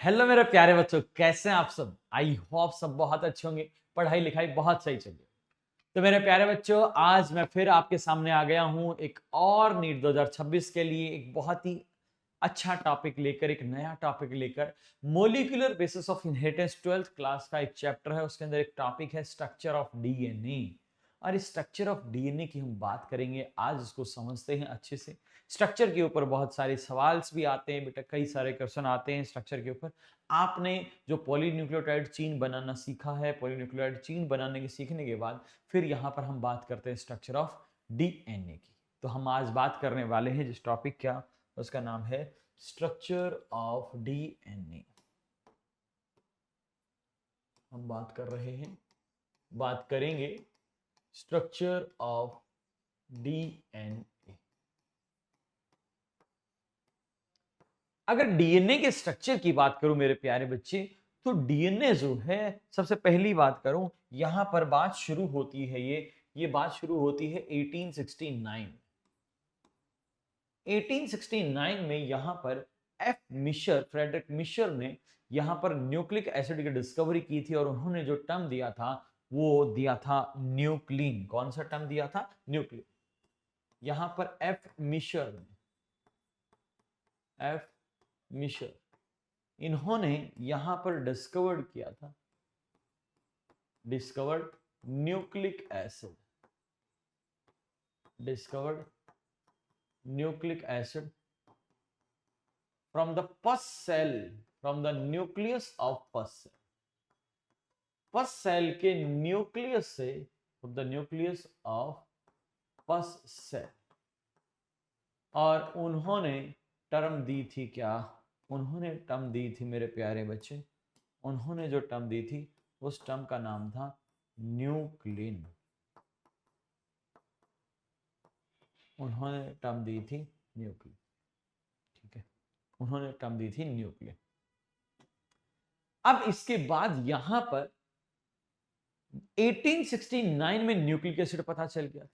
Hello मेरे प्यारे बच्चों, कैसे हैं आप सब। आई होप सब बहुत अच्छे होंगे, पढ़ाई लिखाई बहुत सही चल रही है। तो मेरे प्यारे बच्चों, आज मैं फिर आपके सामने आ गया हूं एक और नीट 2026 के लिए एक बहुत ही अच्छा टॉपिक लेकर, एक नया टॉपिक लेकर। Molecular basis of inheritance 12th class का एक चैप्टर है, उसके अंदर एक टॉपिक है स्ट्रक्चर ऑफ डीएनए। और इस स्ट्रक्चर ऑफ डीएनए की हम बात करेंगे आज, इसको समझते हैं अच्छे से। स्ट्रक्चर के ऊपर बहुत सारे सवाल्स भी आते हैं बेटा, कई सारे क्वेश्चन आते हैं स्ट्रक्चर के ऊपर। आपने जो पॉलीन्यूक्लियोटाइड चेन बनाना सीखा है, पॉलीन्यूक्लियोटाइड चेन बनाने के सीखने के बाद फिर यहाँ पर हम बात करते हैं स्ट्रक्चर ऑफ डीएनए की। तो हम आज बात करने वाले हैं जिस टॉपिक का, उसका नाम है स्ट्रक्चर ऑफ डीएनए। हम बात कर रहे हैं, बात करेंगे स्ट्रक्चर ऑफ डीएनए। अगर डीएनए के स्ट्रक्चर की बात करूं मेरे प्यारे बच्चे, तो डीएनए जो है, सबसे पहली बात करूं, यहां पर बात शुरू होती है, ये बात शुरू होती है 1869। 1869 में यहां पर फ्रेडरिक मिशर ने यहां पर न्यूक्लिक एसिड की डिस्कवरी की थी, और उन्होंने जो टर्म दिया था वो दिया था न्यूक्लिन। कौन सा टर्म दिया था? न्यूक्लिन। यहां पर एफ मिशर इन्होंने यहां पर discovered nucleic acid from the pus cell, from the nucleus of pus cell के न्यूक्लियस से, the nucleus of pus cell. और उन्होंने टर्म दी थी क्या? उन्होंने टर्म दी थी मेरे प्यारे बच्चे, उन्होंने जो टर्म दी थी उस टर्म का नाम था न्यूक्लिन। उन्होंने टर्म दी थी न्यूक्लिन, ठीक है, उन्होंने टर्म दी थी न्यूक्लिन। अब इसके बाद यहां पर 1869 में न्यूक्लिक एसिड पता चल गया था।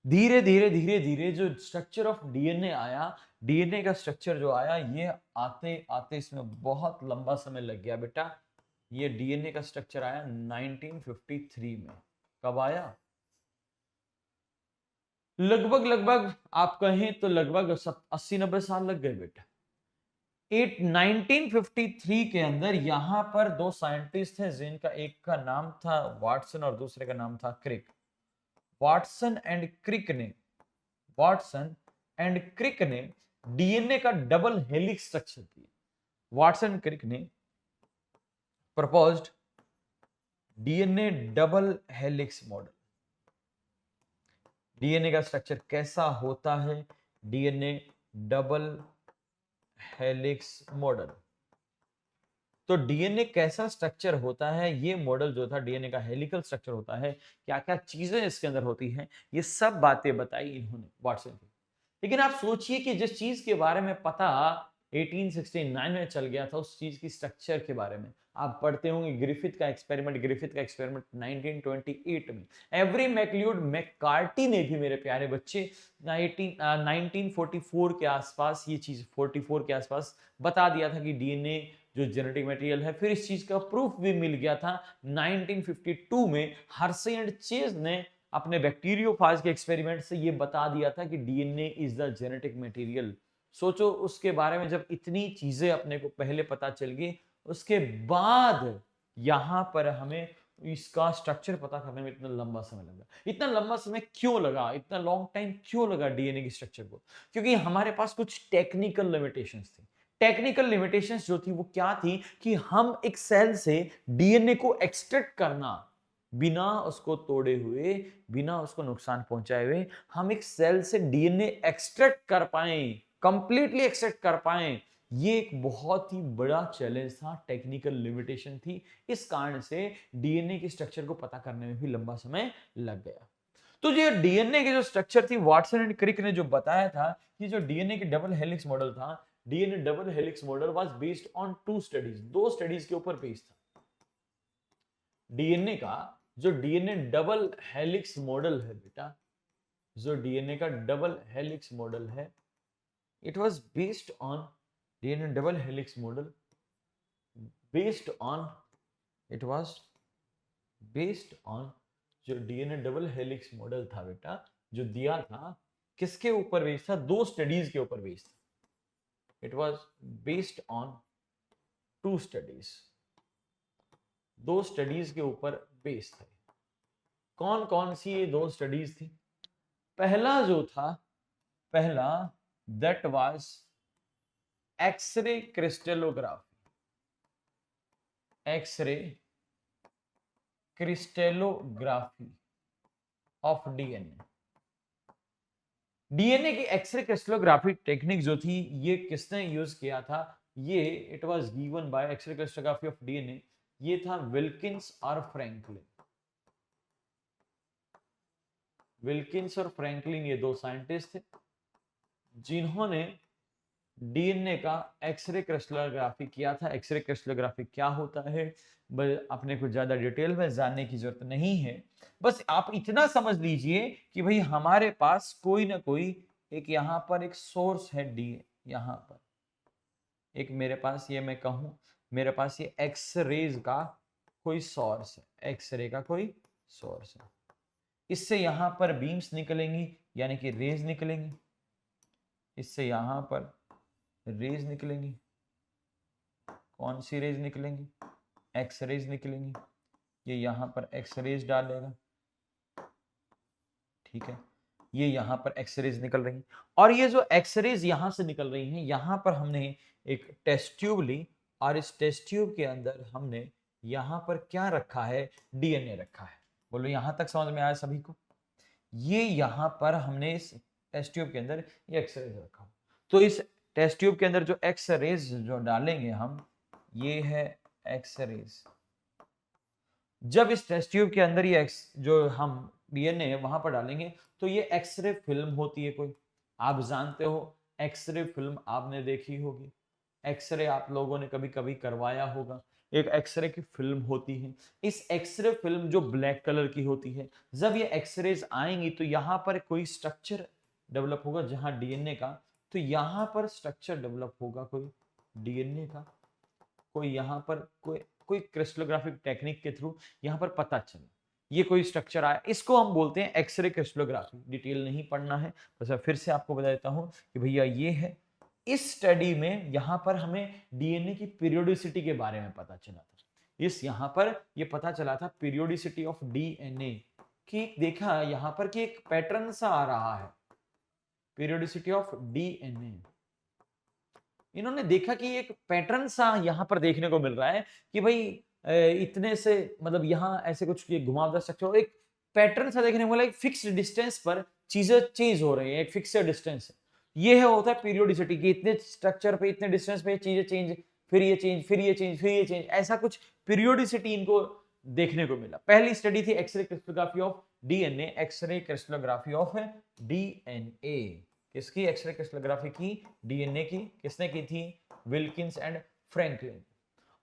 धीरे धीरे धीरे धीरे जो स्ट्रक्चर ऑफ डीएनए आया, डीएनए का स्ट्रक्चर जो आया, ये आते आते इसमें बहुत लंबा समय लग गया बेटा। ये डीएनए का स्ट्रक्चर आया 1953 में। कब आया? लगभग आप कहें तो लगभग 80-90 साल लग गए बेटा। 1953 के अंदर यहां पर दो साइंटिस्ट थे, जिनका एक का नाम था वाटसन और दूसरे का नाम था क्रिक। वाटसन एंड क्रिक ने वाटसन एंड क्रिक ने डीएनए का डबल हेलिक्स स्ट्रक्चर दिया। वाटसन क्रिक ने proposed DNA double helix model. DNA का स्ट्रक्चर कैसा होता है? DNA double helix model. तो डीएनए कैसा स्ट्रक्चर होता है, ये मॉडल जो था डीएनए का हेलिकल स्ट्रक्चर होता है, क्या क्या चीजें इसके अंदर होती हैं, ये सब बातें बताई इन्होंने, वाटसन की। लेकिन आप सोचिए कि जिस चीज के बारे में पता 1869 में चल गया था, उस चीज की स्ट्रक्चर के बारे में आप पढ़ते होंगे ग्रिफिथ का एक्सपेरिमेंट 1928 में। एवरी मैक्लियोड मैककार्टी ने भी मेरे प्यारे बच्चे 1944 के आसपास, ये चीज 44 के आसपास बता दिया था कि डीएनए जो जेनेटिक मटेरियल है। फिर इस चीज का प्रूफ भी मिल गया था 1952 में। हर्शे एंड चेज ने अपने बैक्टीरियोफाज के एक्सपेरिमेंट से ये बता दिया था कि DNA is the genetic material. सोचो, उसके बारे में जब इतनी चीजें अपने को पहले पता चल गई, उसके बाद यहां पर हमें इसका स्ट्रक्चर पता करने में इतना लंबा समय लगा। इतना लंबा समय क्यों लगा? इतना लॉन्ग टाइम क्यों लगा डीएनए की स्ट्रक्चर को? क्योंकि हमारे पास कुछ टेक्निकल लिमिटेशंस थी। टेक्निकल लिमिटेशंस जो थी वो क्या थी कि हम एक सेल से डीएनए को एक्सट्रैक्ट करना, बिना उसको तोड़े हुए, बिना उसको नुकसान पहुंचाए हुए, हम एक सेल से डीएनए एक्सट्रैक्ट कर पाए, कंप्लीटली एक्सट्रैक्ट कर पाए, ये एक बहुत ही बड़ा चैलेंज था, टेक्निकल लिमिटेशन थी। इस कारण से डीएनए के स्ट्रक्चर को पता करने में भी लंबा समय लग गया। तो ये डीएनए की जो स्ट्रक्चर थी, वाटसन एंड क्रिक ने जो बताया था कि जो डीएनए की डबल हेलिक्स मॉडल था, DNA double helix model was based on two studies, दो स्टडीज के ऊपर बेस्ड था। डीएनए का जो डीएनए डबल हेलिक्स मॉडल है बेटा, जो डीएनए का डबल हेलिक्स मॉडल है, it was based on DNA double helix model based on, it was based on, जो डीएनए डबल हेलिक्स मॉडल था बेटा, जो दिया था, किसके ऊपर बेस्ड था? दो स्टडीज के ऊपर बेस्ड था। It was based on two studies, दो स्टडीज के ऊपर बेस्ड थे। कौन कौन सी ये दो स्टडीज थी? पहला जो था, पहला that was X-ray crystallography, X-ray crystallography of DNA. DNA की एक्सरे क्रिस्टलोग्राफी टेक्निक जो थी, ये किसने यूज किया था? ये it was given by X-ray crystallography of DNA, ये था विल्किंस और फ्रैंकलिन। विल्किंस और फ्रैंकलिन ये दो साइंटिस्ट थे जिन्होंने डीएनए का एक्सरे क्रिस्टलोग्राफी किया था। एक्सरे क्रिस्टलोग्राफी क्या होता है, अपने को ज्यादा डिटेल में जानने की जरूरत नहीं है, बस आप इतना समझ लीजिए कि भाई हमारे पास कोई ना कोई एक यहां पर एक सोर्स है डी, यहां पर एक मेरे पास, ये मैं कहूं मेरे पास ये एक्सरेज का कोई सोर्स है, एक्सरे का कोई सोर्स है। इससे यहां पर बीम्स निकलेंगी, यानी कि रेज निकलेंगी, इससे यहां पर रेज निकलेंगी। कौन सी रेज निकलेंगी? एक्स रेज निकलेंगी। ये यहां पर एक्स रेज डालेगा, ठीक है, ये यहां पर एक्स रेज निकल रही हैं। और ये जो एक्स रेज यहां से निकल रही हैं, यहां पर हमने एक टेस्ट ट्यूब ली और इस टेस्ट ट्यूब के अंदर हमने यहां पर क्या रखा है? डीएनए रखा है। बोलो यहां तक समझ में आया सभी को? ये यहां पर हमने इस टेस्ट ट्यूब के अंदर ये एक्स रेज रखा, तो इस टेस्ट ट्यूब के अंदर जो एक्स रेज जो डालेंगे हम, ये है एक्स रेज। जब इस टेस्ट ट्यूब के अंदर ये एक्स जो हम डीएनए वहां पर डालेंगे, तो ये एक्सरे फिल्म होती है कोई, आप जानते हो एक्सरे फिल्म आपने देखी होगी, एक्सरे आप लोगों ने कभी कभी करवाया होगा। एक एक्सरे की फिल्म होती है, इस एक्सरे फिल्म जो ब्लैक कलर की होती है, जब ये एक्सरेज आएंगी तो यहाँ पर कोई स्ट्रक्चर डेवलप होगा जहां डीएनए का, तो यहाँ पर स्ट्रक्चर डेवलप होगा कोई डीएनए का, कोई यहाँ पर कोई कोई क्रिस्टलोग्राफिक टेक्निक के थ्रू यहाँ पर पता चला ये कोई स्ट्रक्चर आया, इसको हम बोलते हैं एक्सरे क्रिस्टलोग्राफी। डिटेल नहीं पढ़ना है, बस मैं फिर से आपको बता देता हूं कि भैया ये है। इस स्टडी में यहां पर हमें डीएनए की पीरियोडिसिटी के बारे में पता चला था। इस यहां पर ये पता चला था पीरियोडिसिटी ऑफ डीएनए कि देखा यहां पर कि एक पैटर्न सा आ रहा है, पीरियोडिसिटी ऑफ डीएनए। इन्होंने देखा कि एक पैटर्न सा यहां पर देखने को मिल रहा है कि भाई इतने से मतलब यहां ऐसे कुछ घुमावदार स्ट्रक्चर और एक पैटर्न सा देखने को मिला, एक फिक्स्ड डिस्टेंस पर चीजें चेंज हो रही है, एक फिक्स्ड डिस्टेंस है। ये है होता है पीरियोडिसिटी की, इतने स्ट्रक्चर पे इतने डिस्टेंस पे चीजें चेंज, फिर ये चेंज, फिर ये चेंज, फिर ये चेंज, ऐसा कुछ पीरियोडिसिटी इनको देखने को मिला। पहली स्टडी थी X-ray crystallography of DNA, X-ray crystallography of DNA. किसकी? एक्सरे क्रिस्टलोग्राफी की डीएनए की। किसने की थी? Wilkins and Franklin.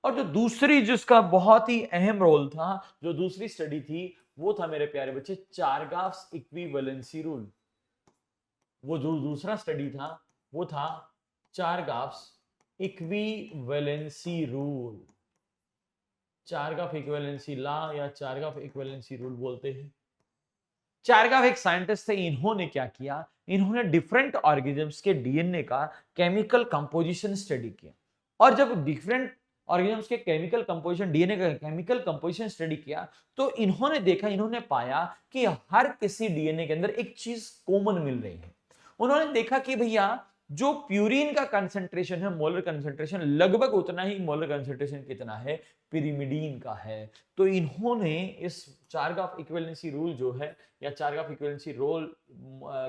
और जो दूसरी जिसका बहुत ही अहम रोल था, जो दूसरी स्टडी थी, वो था मेरे प्यारे बच्चे चारगाफ्स इक्विवेलेंसी रूल। वो जो दूसरा स्टडी था वो था Chargaff's equivalency rule. Chargaff equivalency law या चारगाफ इक्विवेलेंसी रूल बोलते हैं। चारगाफ एक साइंटिस्ट थे, इन्होंने क्या किया, इन्होंने डिफरेंट ऑर्गेनिजम्स के डीएनए का केमिकल कंपोजिशन स्टडी किया। और जब डिफरेंट ऑर्गेनिजम्स के केमिकल कंपोजिशन, डीएनए का केमिकल कंपोजिशन स्टडी किया, तो इन्होंने देखा, इन्होंने पाया कि हर किसी डीएनए के अंदर एक चीज कॉमन मिल रही है। उन्होंने देखा कि भैया जो प्यूरिन का कंसंट्रेशन है, मोलर कंसंट्रेशन लगभग उतना ही मोलर कंसंट्रेशन कितना है, पिरिमिडीन का है। तो इन्होंने इस चारगाफ इक्विवेलेंसी रूल जो है या चारगाफ इक्विवेलेंसी रोल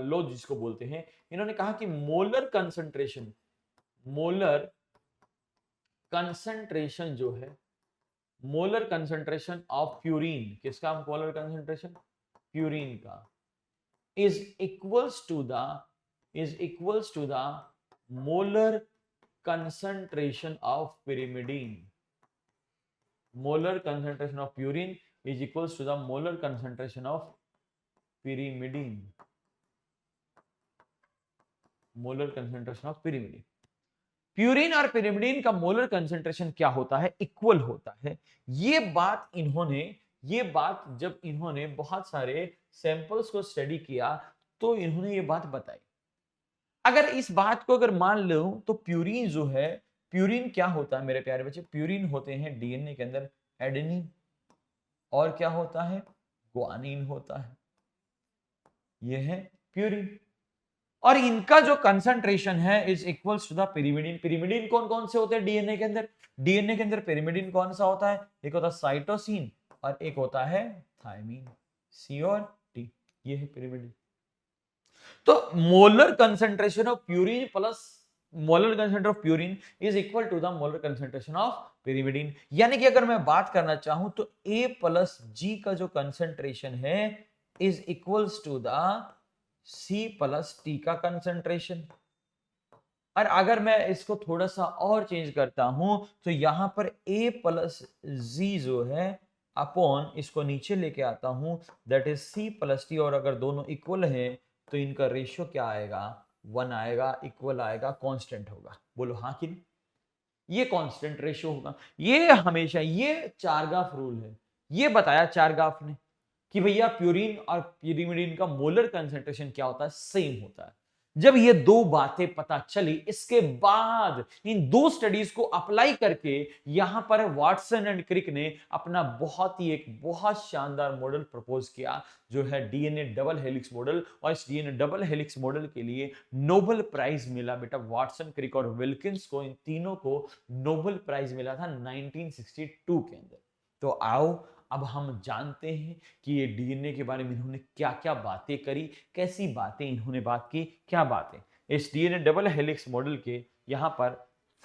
लो जिसको बोलते हैं, इन्होंने कहा कि मोलर कंसंट्रेशन जो है, मोलर कंसंट्रेशन ऑफ प्यूरिन, किसका मोलर कंसंट्रेशन? प्यूरिन का, is equals to the molar concentration of pyrimidine. Molar concentration of purine is equals to the molar concentration of pyrimidine. Molar concentration of pyrimidine. Purine और pyrimidine का molar concentration क्या होता है, equal होता है। ये बात जब इन्होंने बहुत सारे सैंपल्स को स्टडी किया तो इन्होंने ये बात बताई। अगर इस बात को अगर मान लो तो प्यूरिन जो है, प्यूरिन क्या होता है मेरे प्यारे बच्चे, प्यूरिन होते हैं डीएनए के अंदर एडेनिन, और क्या होता है, ग्वानिन होता है। यह है प्यूरिन, और इनका जो कंसंट्रेशन है is equals to the pyrimidine. Pyrimidine कौन कौन से होते हैं डीएनए के अंदर, डीएनए के अंदर पिरिमिडिन कौन सा होता है, एक होता है साइटोसिन और एक होता है थायमीन, सी और टी, ये है पिरिमिडिन। तो molar concentration of purine plus molar concentration of purine is equal to the molar concentration of pyrimidine. यानी कि अगर मैं बात करना चाहूं तो A प्लस G का जो कंसंट्रेशन है is equals to the C plus T का कंसंट्रेशन। और अगर मैं इसको थोड़ा सा और चेंज करता हूं तो यहां पर A प्लस Z जो है अपॉन, इसको नीचे लेके आता हूं, that is C plus T, और अगर दोनों इक्वल है तो इनका रेशियो क्या आएगा, 1 आएगा, इक्वल आएगा, कांस्टेंट होगा। बोलो हाँ कि नहीं, ये कांस्टेंट रेशियो होगा। ये हमेशा, ये चारगाफ रूल है, ये बताया चारगाफ ने कि भैया प्यूरिन और पिरिमिडिन का मोलर कंसंट्रेशन क्या होता है, सेम होता है। जब ये दो बातें पता चली, इसके बाद इन दो स्टडीज को अप्लाई करके यहां पर वाटसन एंड क्रिक ने अपना एक बहुत शानदार मॉडल प्रपोज किया, जो है डीएनए डबल हेलिक्स मॉडल। और इस डीएनए डबल हेलिक्स मॉडल के लिए नोबेल प्राइज मिला बेटा वाटसन, क्रिक और विल्किंस को, इन तीनों को नोबेल प्राइज मिला था 1962 के अंदर। तो आओ अब हम जानते हैं कि ये डीएनए के बारे में इन्होंने क्या क्या बातें करी, कैसी बातें इन्होंने बात की, क्या बातें। इस डीएनए डबल हेलिक्स मॉडल के यहां पर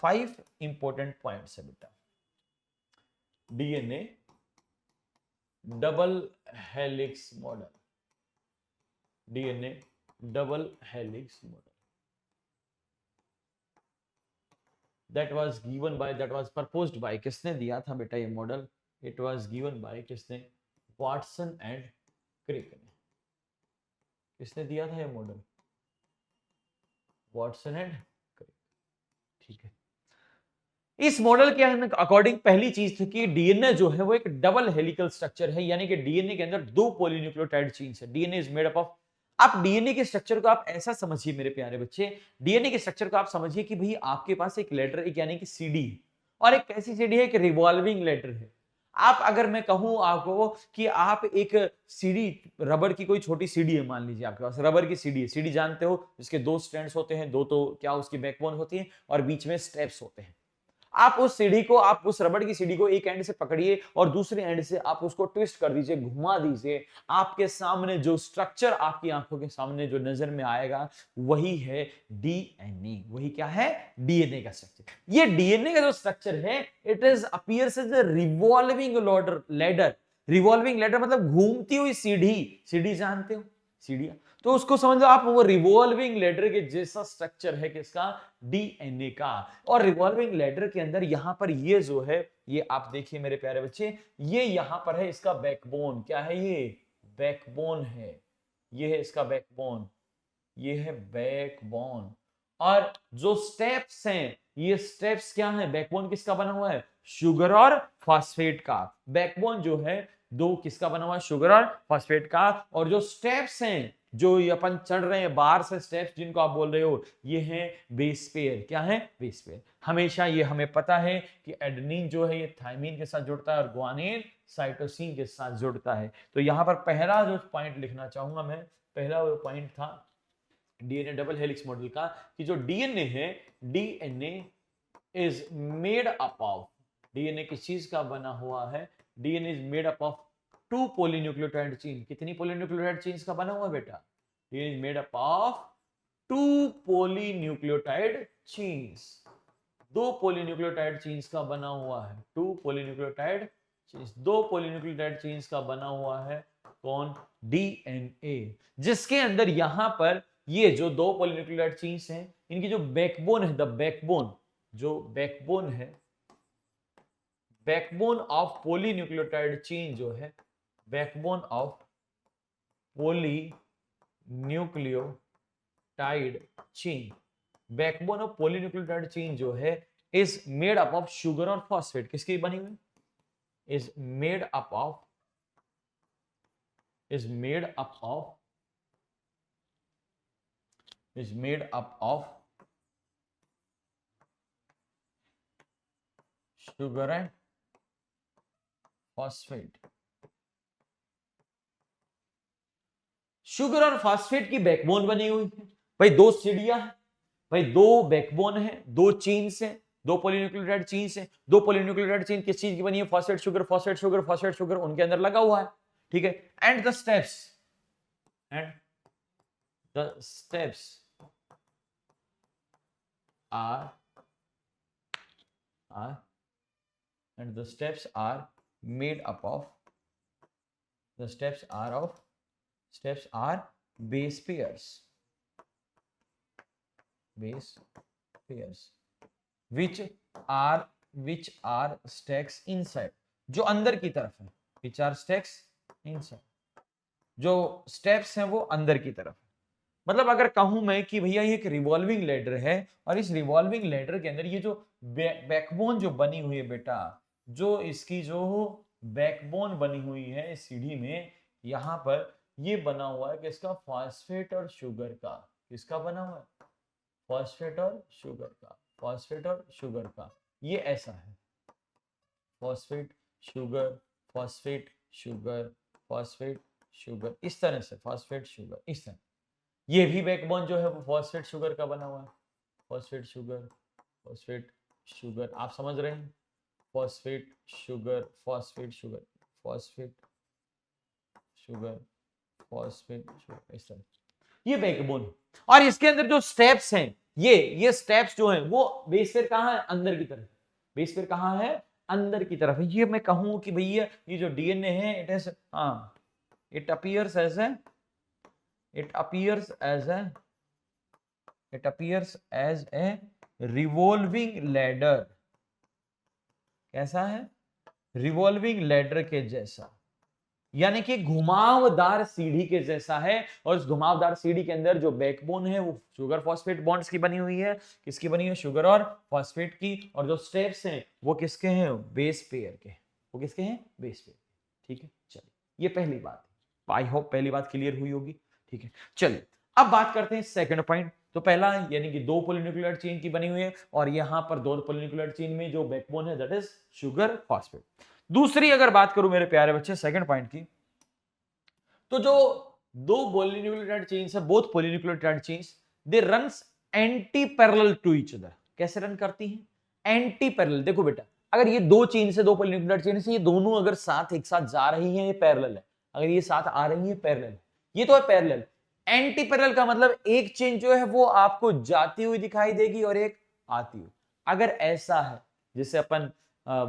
5 इंपॉर्टेंट पॉइंट्स है बेटा। DNA double helix model, DNA double helix model, that was proposed by, किसने दिया था बेटा ये model, it was given bye किसने, वाटसन एंड क्रिक ने। किसने दिया था ये मॉडल, वाटसन एंड क्रिक। ठीक है, इस मॉडल के अकॉर्डिंग पहली चीज थी कि डीएनए जो है वो एक डबल हेलिकल स्ट्रक्चर है, यानी कि डीएनए के अंदर 2 पॉलीन्यूक्लियोटाइड चेन्स है। DNA is made up of, आप डीएनए के स्ट्रक्चर को आप ऐसा समझिए मेरे प्यारे बच्चे, डीएनए के स्ट्रक्चर को आप समझिए कि भाई आपके पास एक लेटर, एक यानी कि सीडी है, और एक कैसी सीडी है, एक रिवॉल्विंग लेटर है। आप अगर मैं कहूं आपको कि आप एक सीडी, रबर की कोई छोटी सीडी है, मान लीजिए आपके पास रबर की सीडी है, सीडी जानते हो जिसके 2 स्ट्रैंड्स होते हैं, 2 तो क्या उसकी बैकबोन होती है और बीच में स्टेप्स होते हैं। आप उस सीढ़ी को, आप उस रबड़ की सीढ़ी को एक एंड से पकड़िए और दूसरे एंड से आप उसको ट्विस्ट कर दीजिए, घुमा दीजिए, आपके सामने जो स्ट्रक्चर आपकी आंखों के सामने जो नजर में आएगा वही है डीएनए। वही क्या है, डीएनए का स्ट्रक्चर। ये डीएनए का जो स्ट्रक्चर है it is appears as a revolving ladder. Revolving ladder मतलब घूमती हुई सीढ़ी, सीढ़ी जानते हो, सीढ़ियां, तो उसको समझ लो आप, वो रिवॉल्विंग लेडर के जैसा स्ट्रक्चर है किसका, डीएनए का। और रिवॉल्विंग लेडर के अंदर यहां पर ये जो है, ये आप देखिए मेरे प्यारे बच्चे, ये यहां पर है इसका बैकबोन, क्या है ये, बैकबोन है, ये है इसका बैकबोन, ये है बैकबोन। और जो स्टेप्स हैं, ये स्टेप्स क्या हैं, बैकबोन किसका बना हुआ है, शुगर और फॉस्फेट का। बैकबोन जो है दो किसका बना हुआ है, शुगर और फॉस्फेट का। और जो स्टेप्स हैं, जो ये अपन चढ़ रहे हैं बाहर से स्टेप्स जिनको आप बोल रहे हो, ये हैं बेस पेयर। क्या है, बेस पेयर। हमेशा ये हमें पता है कि एडेनिन जो है ये थायमीन के साथ जुड़ता है और ग्वानिन साइटोसिन के साथ जुड़ता है। तो यहां पर पहला जो पॉइंट लिखना चाहूंगा मैं, पहला वो पॉइंट था डीएनए डबल हेलिक्स मॉडल का, कि जो डीएनए है, DNA is made up of, DNA किस चीज का बना हुआ है, DNA is made up of 2 polynucleotide chain. कितनी पॉलीन्यूक्लियोटाइड चेन्स का बना हुआ बेटा, DNA is made up of 2 polynucleotide chains. 2 polynucleotide chains का बना हुआ है, 2 पॉलीन्यूक्लियोटाइड चेन्स, 2 पॉलीन्यूक्लियोटाइड चेन्स का बना हुआ है कौन, डीएनए, जिसके अंदर यहां पर ये जो 2 पॉलीन्यूक्लियोटाइड चेन्स हैं, इनकी जो बैकबोन है, द बैकबोन, जो बैकबोन है, बैकबोन ऑफ पॉलीन्यूक्लियोटाइड चेन जो है, backbone of polynucleotide chain, backbone of polynucleotide chain जो है is made up of sugar और फॉस्फेट। किसकी बनी हुई? Is made up of is made up of sugar and phosphate। Sugar और फॉस्फेट की बैकबोन बनी हुई है। भाई दो सीढ़ियां हैं, भाई दो बैकबोन है, दो चेन्स हैं, दो पॉलीन्यूक्लियोटाइड चेन्स हैं। दो पॉलीन्यूक्लियोटाइड चेन किस चीज की बनी है? Phosphate sugar, phosphate sugar, phosphate sugar उनके अंदर लगा हुआ है, ठीक है। And the steps are made up of steps are base pairs which are stacks inside, जो अंदर की तरफ है, which are stacks inside, जो स्टेप्स हैं वो अंदर की तरफ। मतलब अगर कहूं मैं कि भैया ये एक रिवॉल्विंग लैडर है और इस रिवॉल्विंग लैडर के अंदर ये जो बैकबोन जो बनी हुई है बेटा, जो इसकी जो बैकबोन बनी हुई है इस सीढ़ी में, यहां पर ये बना हुआ है किसका? फॉस्फेट और शुगर का। किसका बना हुआ है? फॉस्फेट और शुगर का, फॉस्फेट और शुगर का। ये ऐसा है, phosphate sugar, phosphate sugar, phosphate sugar, इस तरह से फॉस्फेट शुगर इस तरह। ये भी बैकबोन जो है वो फॉस्फेट शुगर का बना हुआ है, फॉस्फेट शुगर, फॉस्फेट शुगर, आप समझ रहे हैं? Phosphate sugar, phosphate sugar, phosphate sugar, phosphate sugar, इस तरह ये बैकबोन। और इसके अंदर जो स्टेप्स हैं, ये स्टेप्स जो हैं वो बेस पेयर कहां है? अंदर की तरफ। बेस पेयर कहां है? अंदर की तरफ है। ये मैं कहूं कि भैया ये जो डीएनए है it is it appears as a revolving ladder। कैसा है? रिवॉल्विंग लैडर के जैसा, यानी कि घुमावदार सीढ़ी के जैसा है। और इस घुमावदार सीढ़ी के अंदर जो बैकबोन है वो शुगर फॉस्फेट बॉन्ड्स की बनी हुई है। किसकी बनी है? शुगर और फॉस्फेट की। और जो स्टेप्स हैं वो किसके हैं? बेस पेयर के। वो किसके हैं? Base pair. ठीक है, चलिए ये पहली बात है। आई होप पहली बात क्लियर हुई होगी, ठीक है। चलिए अब बात करते हैं सेकंड पॉइंट। तो पहला यानी कि दो पॉलीन्यूक्लियोटाइड चेन की बनी हुई है और यहां पर दो पॉलीन्यूक्लियोटाइड चेन में जो बैकबोन है दैट इज शुगर फॉस्फेट। दूसरी अगर बात करूं मेरे प्यारे बच्चे सेकंड पॉइंट की, तो जो दो पॉलीन्यूक्लियोटाइड चेन्स है, both polynucleotide chains they runs antiparallel to each other. कैसे रन करती हैं? Antiparallel. देखो बेटा, अगर ये दो चेन से, दो पॉलीन्यूक्लियोटाइड चेन से, ये दोनों अगर साथ एक साथ जा रही हैं, ये पैरेलल है। अगर ये साथ आ रही है पैरेलल, ये तो है पैरेलल। एंटी पैरेलल का मतलब एक चेन जो है वो आपको जाती हुई दिखाई देगी और एक आती हुई। अगर ऐसा है जैसे अपन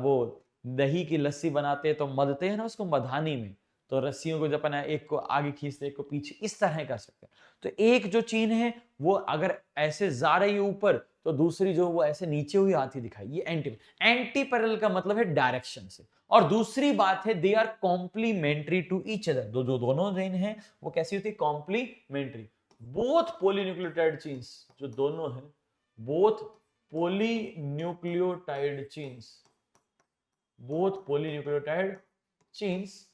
वो दही की लस्सी बनाते हैं तो मदते हैं ना उसको मधानी में, तो रस्सियों को जब अपन एक को आगे खींचते एक को पीछे, इस तरह कर सकते हैं। तो एक जो चेन है वो अगर ऐसे जा रही है ऊपर तो दूसरी जो वो ऐसे नीचे हुई आती दिखाई, ये एंटी पैरेलल का मतलब है डायरेक्शन से। और दूसरी बात है they are complementary to each other. जो दोनों चेन है वो कैसी होती है? कॉम्प्लीमेंट्री। बोथ पॉलीन्यूक्लियोटाइड चेन्स, जो दोनों है both polynucleotide chains, both polynucleotide chains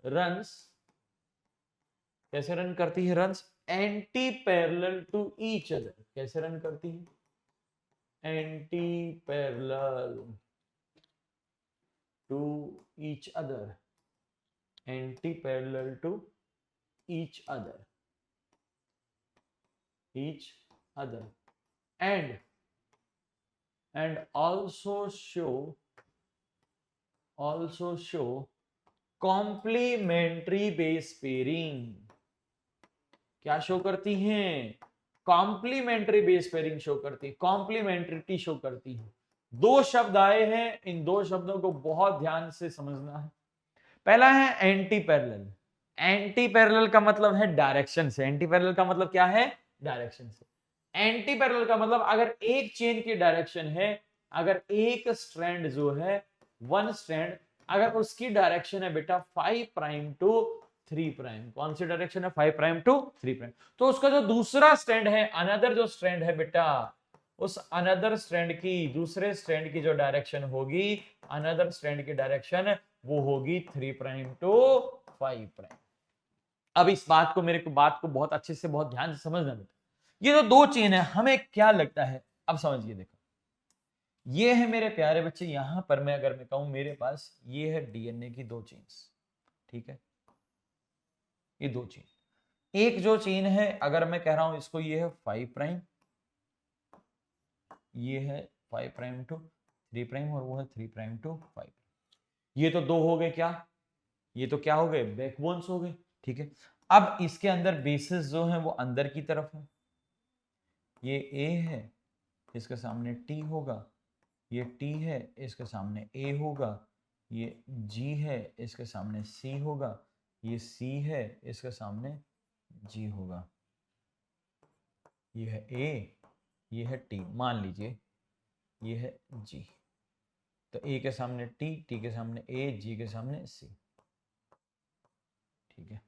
runs, कैसे रन करती है? Runs antiparallel to each other. कैसे रन करती है? Antiparallel to each other, antiparallel to each other, and also show complementary base pairing. क्या show करती हैं? Complementary base pairing show करती है, कॉम्प्लीमेंट्रिटी शो करती है। दो शब्द आए हैं, इन दो शब्दों को बहुत ध्यान से समझना है। पहला है एंटी पैरेलल। एंटी पैरेलल का मतलब है डायरेक्शन से। एंटी पैरेलल का मतलब क्या है? डायरेक्शन से। एंटी पैरेलल का मतलब अगर एक चेन की डायरेक्शन है, अगर एक स्ट्रैंड जो है, वन स्ट्रैंड, अगर उसकी डायरेक्शन है बेटा 5' टू 3 प्राइम। कौन सी डायरेक्शन है? 5 प्राइम टू 3 प्राइम। तो उसका जो दूसरा स्ट्रैंड है, अनदर जो स्ट्रैंड है बेटा, उस अनदर स्ट्रैंड की, दूसरे स्ट्रैंड की जो डायरेक्शन होगी, अनदर स्ट्रैंड की डायरेक्शन वो होगी 3 प्राइम टू 5 प्राइम। अब इस बात को बहुत अच्छे से, बहुत ध्यान से समझना बेटा। ये जो दो चेन है, हमें क्या लगता है, अब समझिए। देखो ये है मेरे प्यारे बच्चे, यहां पर मैं अगर मैं कहूं मेरे पास ये है डीएनए की दो चेन्स, ठीक है, ये दो चेन। एक जो चेन है अगर मैं कह रहा हूं इसको, ये है 5 प्राइम, ये है 5 प्राइम टू 3 प्राइम, और वो है 3 प्राइम टू 5। ये तो दो हो गए क्या, ये तो क्या हो गए, बैकबोन्स हो गए, ठीक है। अब इसके अंदर बेसिस जो है वो अंदर की तरफ है, ये ए है, इसके सामने टी होगा, ये टी है, इसके सामने ए होगा, ये जी है, इसके सामने सी होगा, ये सी है, इसके सामने जी होगा, ये है ए, ये है टी, मान लीजिए ये है जी। तो ए के सामने टी, टी के सामने ए, जी के सामने सी, ठीक है।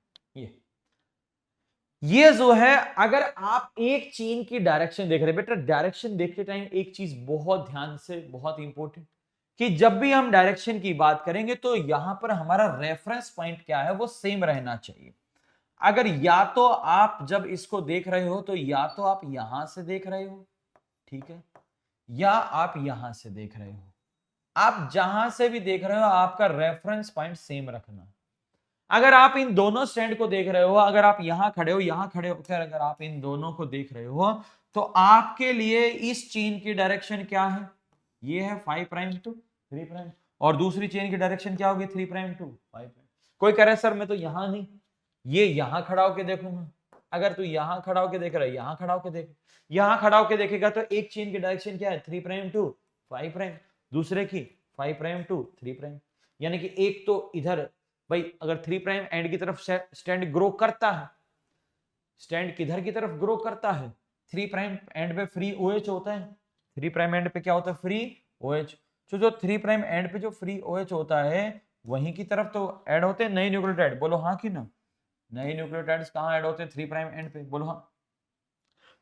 ये जो है, अगर आप एक चेन की डायरेक्शन देख रहे हैं बेटा, डायरेक्शन देखते टाइम एक चीज बहुत ध्यान से, बहुत इंपॉर्टेंट, कि जब भी हम डायरेक्शन की बात करेंगे तो यहां पर हमारा रेफरेंस पॉइंट क्या है, वो सेम रहना चाहिए। अगर या तो आप जब इसको देख रहे हो तो या तो आप यहां से देख रहे हो, ठीक है, या आप यहां से देख रहे हो। आप जहां से भी देख रहे हो आपका रेफरेंस पॉइंट सेम रखना। अगर आप इन दोनों स्टैंड को देख रहे हो, अगर आप यहां खड़े हो, यहां खड़े होकर अगर आप इन दोनों को देख रहे हो, तो आपके लिए इस चेन की डायरेक्शन क्या है, ये है 5 प्राइम टू 3 प्राइम, और दूसरी चेन की डायरेक्शन क्या होगी, 3 प्राइम टू 5 प्राइम। कोई कह रहा है सर मैं तो यहां नहीं, ये यहां खड़ा होकर देखूंगा। अगर तू यहां खड़ा होकर देख रहा है, यहां खड़ा होकर देख, यहां खड़ा होकर देखेगा तो एक चेन की डायरेक्शन क्या है, 3 प्राइम टू 5 प्राइम, दूसरे की 5 प्राइम टू 3 प्राइम। यानी कि एक तो इधर भाई, अगर 3 प्राइम एंड की तरफ स्टैंड ग्रो करता है, स्टैंड किधर की तरफ ग्रो करता है, 3 प्राइम एंड पे फ्री ओएच होता है, 3 प्राइम एंड पे क्या होता है, फ्री ओएच। तो जो 3 प्राइम एंड पे जो फ्री ओएच होता है, वहीं की तरफ तो ऐड होते हैं नए न्यूक्लियोटाइड, बोलो हाँ कि ना। नए न्यूक्लियोटाइड्स कहां ऐड होते हैं, 3 प्राइम एंड पे, बोलो हाँ।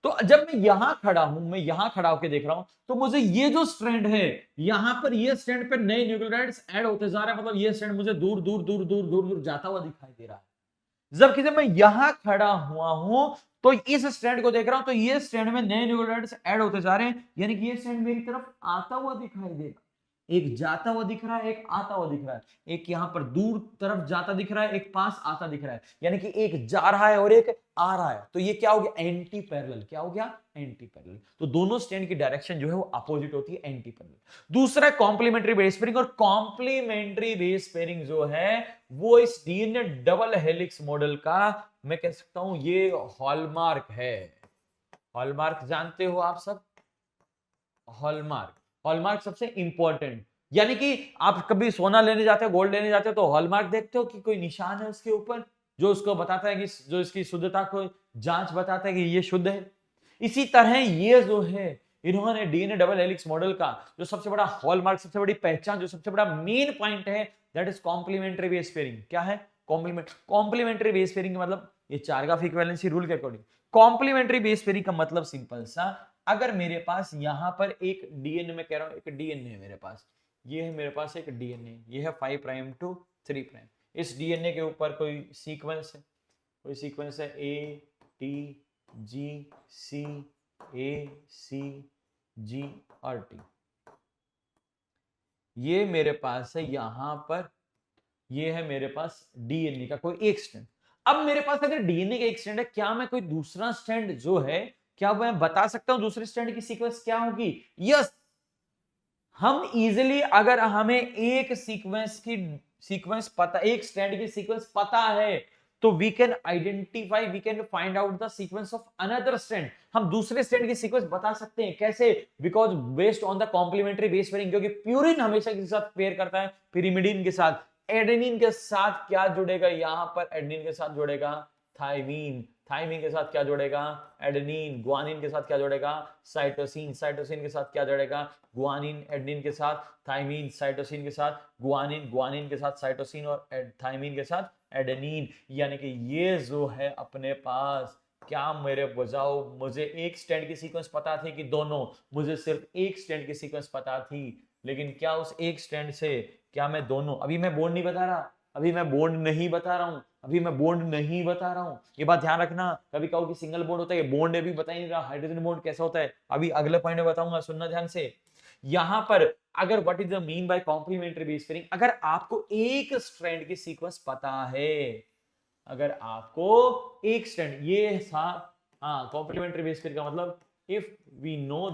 तो जब मैं यहां खड़ा हूं, मैं यहां खड़ा होकर देख रहा हूं, तो मुझे ये जो स्ट्रैंड है, यहां पर ये स्ट्रैंड पे नए न्यूक्लियोटाइड्स ऐड होते जा रहे हैं, मतलब ये स्ट्रैंड मुझे दूर दूर दूर दूर दूर दूर जाता हुआ दिखाई दे रहा है। जबकि जब मैं यहां खड़ा हुआ हूं तो इस स्ट्रैंड को देख रहा हूं, तो ये स्ट्रैंड में नए न्यूक्लियोटाइड्स ऐड होते जा रहे हैं, यानी कि ये स्ट्रैंड मेरी तरफ आता हुआ दिखाई देगा। एक जाता हुआ दिख रहा है, एक आता हुआ दिख रहा है, एक यहां पर दूर तरफ जाता दिख रहा है, एक पास आता दिख रहा है, यानी कि एक जा रहा है और एक आ रहा है। तो ये क्या हो गया, एंटी पैरेलल। क्या हो गया, एंटी पैरेलल। तो दोनों स्टैंड की डायरेक्शन जो है वो अपोजिट होती है, एंटी पैरेलल। दूसरा कॉम्प्लीमेंट्री बेस पेयरिंग, और कॉम्प्लीमेंट्री बेस पेयरिंग जो है वो इस डीएनए डबल हेलिक्स मॉडल का मैं कह सकता हूं ये हॉलमार्क है। हॉलमार्क जानते हो आप सब, हॉलमार्क, हॉलमार्क सबसे इंपॉर्टेंट। यानी कि आप कभी सोना लेने जाते हो, गोल्ड लेने जाते हो, तो हॉलमार्क देखते हो कि कोई निशान है उसके ऊपर जो उसको बताता है कि जो इसकी शुद्धता को जांच बताता है कि ये शुद्ध है। इसी तरह ये जो है, इन्होंने डीएनए डबल हेलिक्स मॉडल का जो सबसे बड़ा हॉलमार्क, सबसे बड़ी पहचान, जो सबसे बड़ा मेन पॉइंट है, that is complementary base pairing. क्या है, कॉम्प्लीमेंट्री बेस पेयरिंग का मतलब ये चार्गाफ इक्विवेलेंसी रूल के अकॉर्डिंग। कॉम्प्लीमेंट्री बेस पेयरिंग का मतलब सिंपल सा, अगर मेरे पास यहां पर एक डीएनए, में कह रहा हूं एक डीएनए है मेरे पास, ये है मेरे पास एक डीएनए, ये है 5 प्राइम टू 3 प्राइम। इस डीएनए के ऊपर कोई सीक्वेंस है, कोई सीक्वेंस है ए टी जी सी, ए सी जी और टी। ये मेरे पास है यहां पर, ये है मेरे पास डीएनए का कोई एक स्ट्रैंड। अब मेरे पास अगर डीएनए का एक स्ट्रैंड है, क्या मैं कोई दूसरा स्ट्रैंड जो है, क्या मैं बता सकता हूं दूसरे स्ट्रैंड की सीक्वेंस क्या होगी? यस, हम इजीली, अगर हमें एक सीक्वेंस पता, एक स्ट्रैंड की सीक्वेंस पता है, तो we can identify, we can find out the sequence of another strand. हम दूसरे स्ट्रैंड की सीक्वेंस बता सकते हैं, कैसे? Because based on the complementary base pairing, क्योंकि प्यूरिन हमेशा किसके साथ पेयर करता है, पिरिमिडीन के साथ। एडेनिन के साथ क्या जुड़ेगा, यहां पर एडेनिन के साथ जुड़ेगा थाइमीन, थाइमीन के साथ क्या जुड़ेगा, एडेनिन। ग्वानिन के साथ क्या जुड़ेगा, साइटोसिन, साइटोसिन के साथ क्या जुड़ेगा, ग्वानिन। एडेनिन के साथ थाइमीन, साइटोसिन के साथ ग्वानिन, ग्वानिन के साथ साइटोसिन, और थाइमीन के साथ एडेनिन, यानी कि ये जो है अपने पास, क्या मेरे बजाओ, मुझे एक स्ट्रैंड की सीक्वेंस पता थी कि दोनों, मुझे सिर्फ एक स्ट्रैंड की सीक्वेंस पता थी, लेकिन क्या उस एक स्ट्रैंड से क्या मैं दोनों, अभी मैं बॉन्ड नहीं बता रहा, अभी मैं बॉन्ड नहीं बता रहा हूं, अभी मैं बॉन्ड नहीं बता रहा हूं, ये बात ध्यान रखना। कभी कहो कि सिंगल बॉन्ड होता है, बॉन्ड अभी बता ही नहीं रहा, हाइड्रोजन बॉन्ड कैसा होता है अभी अगले पॉइंट में बताऊंगा, सुनना ध्यान से। यहां पर अगर what is the mean by complementary base pairing, अगर आपको एक स्ट्रैंड की सीक्वेंस पता है, अगर आपको एक स्ट्रैंड ये था, हाँ कॉम्प्लीमेंट्री बेस पेयरिंग का मतलब if we know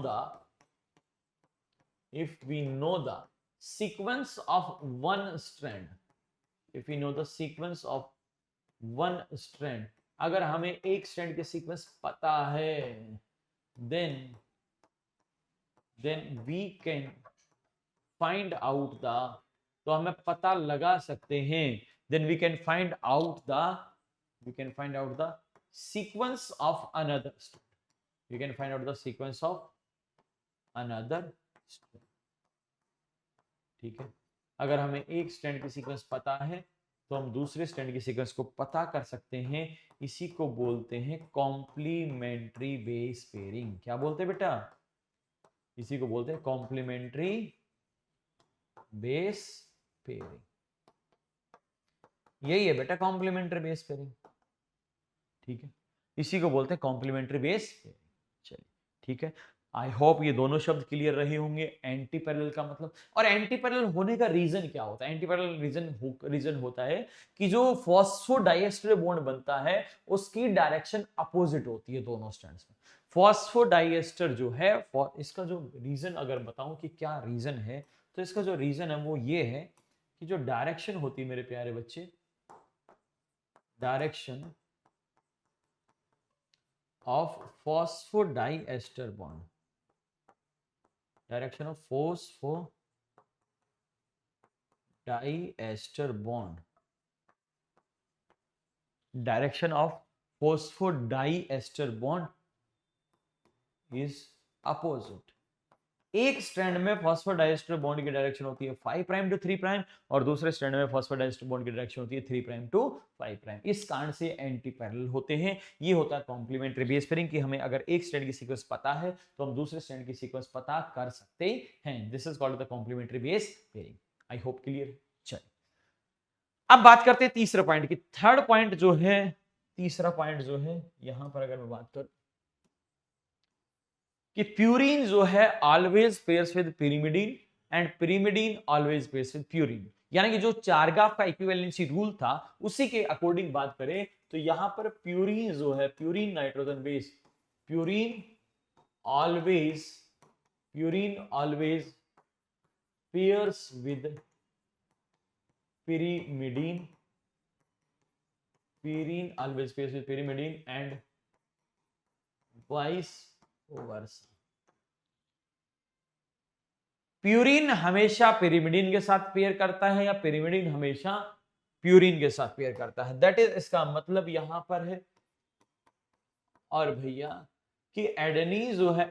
the sequence of one strand, if we know the sequence of one strand, अगर हमें एक स्ट्रैंड के सीक्वेंस पता है, then we can find out the, तो हमें पता लगा सकते हैं, then we can find out the sequence of another strand, we can find out the sequence of another strand, ठीक है। अगर हमें एक स्ट्रैंड की सीक्वेंस पता है तो हम दूसरे स्ट्रैंड की सीक्वेंस को पता कर सकते हैं, इसी को बोलते हैं कॉम्प्लीमेंट्री बेस पेयरिंग। क्या बोलते हैं बेटा? इसी को बोलते हैं कॉम्प्लीमेंट्री बेस पेयरिंग, यही है बेटा कॉम्प्लीमेंट्री बेस पेयरिंग, ठीक है, इसी को बोलते हैं कॉम्प्लीमेंट्री बेस पेयरिंग। चलिए ठीक है, आई होप ये दोनों शब्द क्लियर रहे होंगे। एंटी पैरेलल का मतलब, और एंटी पैरेलल होने का रीजन क्या होता है? एंटी पैरेलल रीजन होता है कि जो फॉस्फोडाइएस्टर बॉन्ड बनता है उसकी डायरेक्शन अपोजिट होती है दोनों स्ट्रैंड्स में। फॉस्फोडाइएस्टर जो है, इसका जो रीजन अगर बताऊं कि क्या रीजन है, तो इसका जो रीजन है वो ये है कि जो डायरेक्शन होती है मेरे प्यारे बच्चे, direction of phosphodiester bond, direction of phosphodiester bond, direction of phosphodiester bond is opposite। एक स्ट्रैंड में फॉस्फोडाइएस्टर बॉन्ड की डायरेक्शन होती है 5 प्राइम टू 3 प्राइम, और दूसरे स्ट्रैंड में फॉस्फोडाइएस्टर बॉन्ड की डायरेक्शन होती है 3 प्राइम टू 5 प्राइम। इस कारण से एंटी पैरेलल होते हैं। ये होता है कॉम्प्लीमेंट्री बेस पेयरिंग कि हमें अगर एक स्ट्रैंड की सीक्वेंस पता है तो हम दूसरे स्ट्रैंड की सीक्वेंस पता कर सकते हैं। This is called the complementary base pairing. I hope clear. चलिए अब बात करते हैं तीसरे पॉइंट की। थर्ड पॉइंट जो है, तीसरा पॉइंट जो है यहां पर अगर मैं बात करूं कि प्यूरिन जो है always pairs with pyrimidine and pyrimidine always pairs with purine, यानी कि जो चारगाफ का इक्विवेलेंसी रूल था उसी के अकॉर्डिंग बात करें तो यहां पर प्यूरिन जो है, purine nitrogen base, purine always pairs with pyrimidine, purine always pairs with pyrimidine and vice versa. Purine हमेशा pyrimidine के साथ पेयर करता है या pyrimidine हमेशा प्यूरिन के साथ पेयर करता है, दैट इज इसका मतलब यहां पर है। और भैया कि एडेनिन जो है,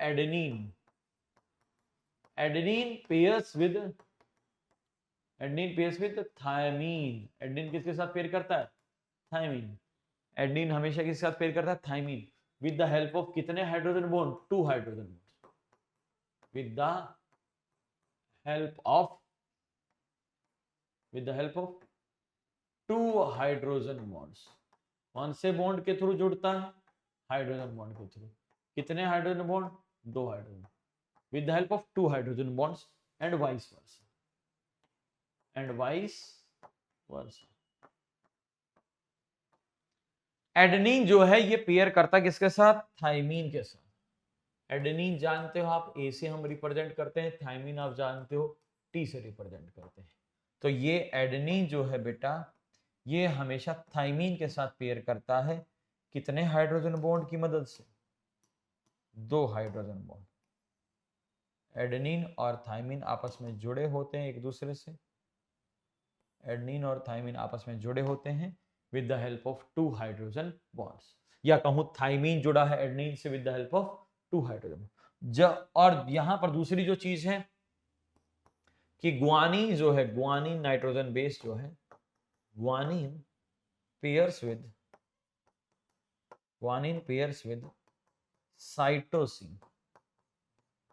adenine pairs with thymine. Adenine किसके साथ पेयर करता है? थायमीन। एडेनिन हमेशा किसके साथ पेयर करता है? Thymine. With the help of कितने hydrogen bond? 2 hydrogen bond. With the help of 2 hydrogen bonds. कौन से बॉन्ड के थ्रू जुड़ता है? हाइड्रोजन बॉन्ड के थ्रू। कितने hydrogen bond? 2 hydrogen. With the help of 2 hydrogen bonds and vice versa. Adenine जो है ये पेयर करता किसके साथ? थायमीन के साथ। एडेनिन जानते हो आप, ए से हम रिप्रेजेंट करते हैं, थायमीन आप जानते हो टी से रिप्रेजेंट करते हैं। तो ये एडेनिन जो है बेटा, ये हमेशा थायमीन के साथ पेयर करता है। कितने हाइड्रोजन बॉन्ड की मदद से? 2 हाइड्रोजन बॉन्ड। एडेनिन और थायमीन आपस में जुड़े होते हैं एक दूसरे से। एडेनिन और थायमीन आपस में जुड़े होते हैं with the help of 2 hydrogen bonds, या कहूं थायमीन जुड़ा है एडेनिन से with the help of 2 hydrogen. और यहां पर दूसरी जो चीज है कि ग्वानिन जो है, ग्वानिन नाइट्रोजन बेस जो है, guanine pairs with guanine pairs with cytosine.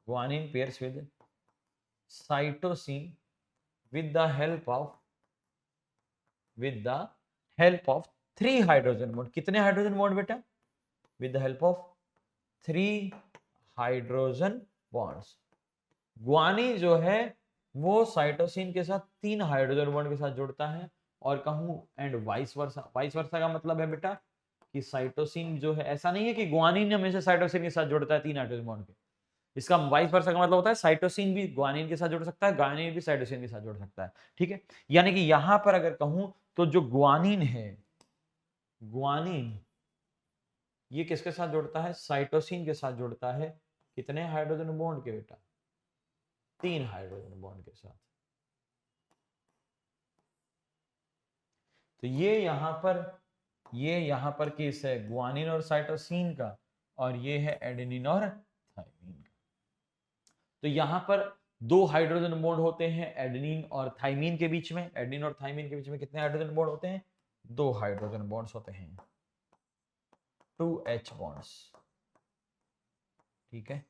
Guanine pairs with cytosine with the help of 3 hydrogen bond. कितने हाइड्रोजन बॉन्ड बेटा? with the help of 3 hydrogen bonds. Guanine जो है वो साइटोसिन के साथ 3 हाइड्रोजन बॉन्ड के साथ जुड़ता है, और कहूं and vice versa. Vice versa का मतलब है बेटा कि साइटोसिन जो है, ऐसा नहीं है कि गुआनिन हमेशा साइटोसिन के साथ जुड़ता है 3 हाइड्रोजन बॉन्ड के. इसका वाइस वर्सा का मतलब होता है साइटोसिन भी गुआनिन के साथ जुड़ सकता है, गुआनिन भी साइटोसिन के साथ जुड़ सकता है. ठीक है, यानी कि यहां पर अगर कहूं तो जो गुआनिन है, गुआनिन ये किसके साथ जुड़ता है? साइटोसिन के साथ जुड़ता है. कितने हाइड्रोजन बॉन्ड के बेटा? 3 हाइड्रोजन बॉन्ड के साथ. तो ये यहां पर केस है गुआनिन और साइटोसिन का, और ये है एडेनिन और थाइमिन का. तो यहां पर 2 हाइड्रोजन बॉन्ड होते हैं एडेनिन और थाइमिन के बीच में. एडेनिन और थाइमिन के बीच में कितने हाइड्रोजन बॉन्ड होते हैं? 2 हाइड्रोजन बॉन्ड्स होते हैं, 2H बॉन्ड्स. ठीक है,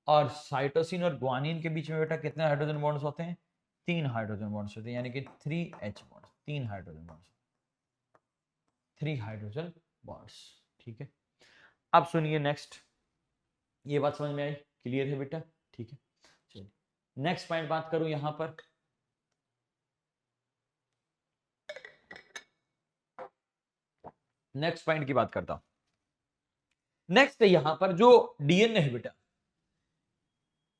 और साइटोसिन और गुआनिन के बीच में बेटा कितने हाइड्रोजन बॉन्ड्स होते हैं? 3 हाइड्रोजन बॉन्ड्स होते हैं, यानी कि 3H bonds. 3 hydrogen bonds, 3 hydrogen bonds. ठीक है, अब सुनिए नेक्स्ट. ये बात समझ में आई? क्लियर है बेटा? ठीक है, चलिए नेक्स्ट पॉइंट बात करूं यहां पर. नेक्स्ट पॉइंट की बात करता हूं. नेक्स्ट यहां पर जो डीएनए है बेटा,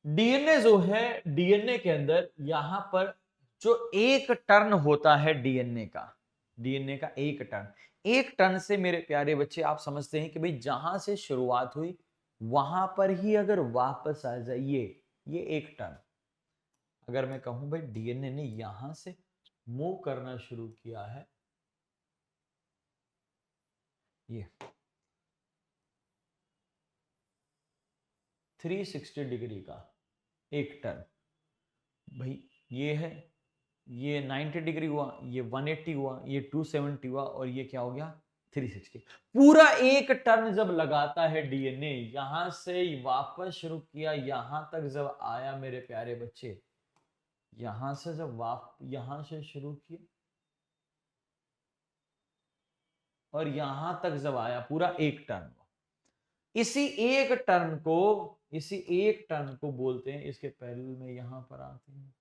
डीएनए जो है, डीएनए के अंदर यहां पर जो एक टर्न होता है डीएनए का, डीएनए का एक टर्न से मेरे प्यारे बच्चे आप समझते हैं कि भाई जहां से शुरुआत हुई वहां पर ही अगर वापस आ जाइए, ये एक टर्न. अगर मैं कहूं भाई डीएनए ने यहां से मूव करना शुरू किया है, ये 360 डिग्री का एक टर्न, भाई ये है, ये 90 डिग्री हुआ, ये 180 हुआ, ये 270 हुआ, और ये क्या हो गया? 360. पूरा एक टर्न जब लगाता है डीएनए, यहां से वापस शुरू किया, यहां तक जब आया मेरे प्यारे बच्चे, यहां से जब यहां से शुरू किया और यहां तक जब आया, पूरा एक टर्न. इसी एक टर्न को बोलते हैं, इसके पैरेलल में यहां पर आते हैं,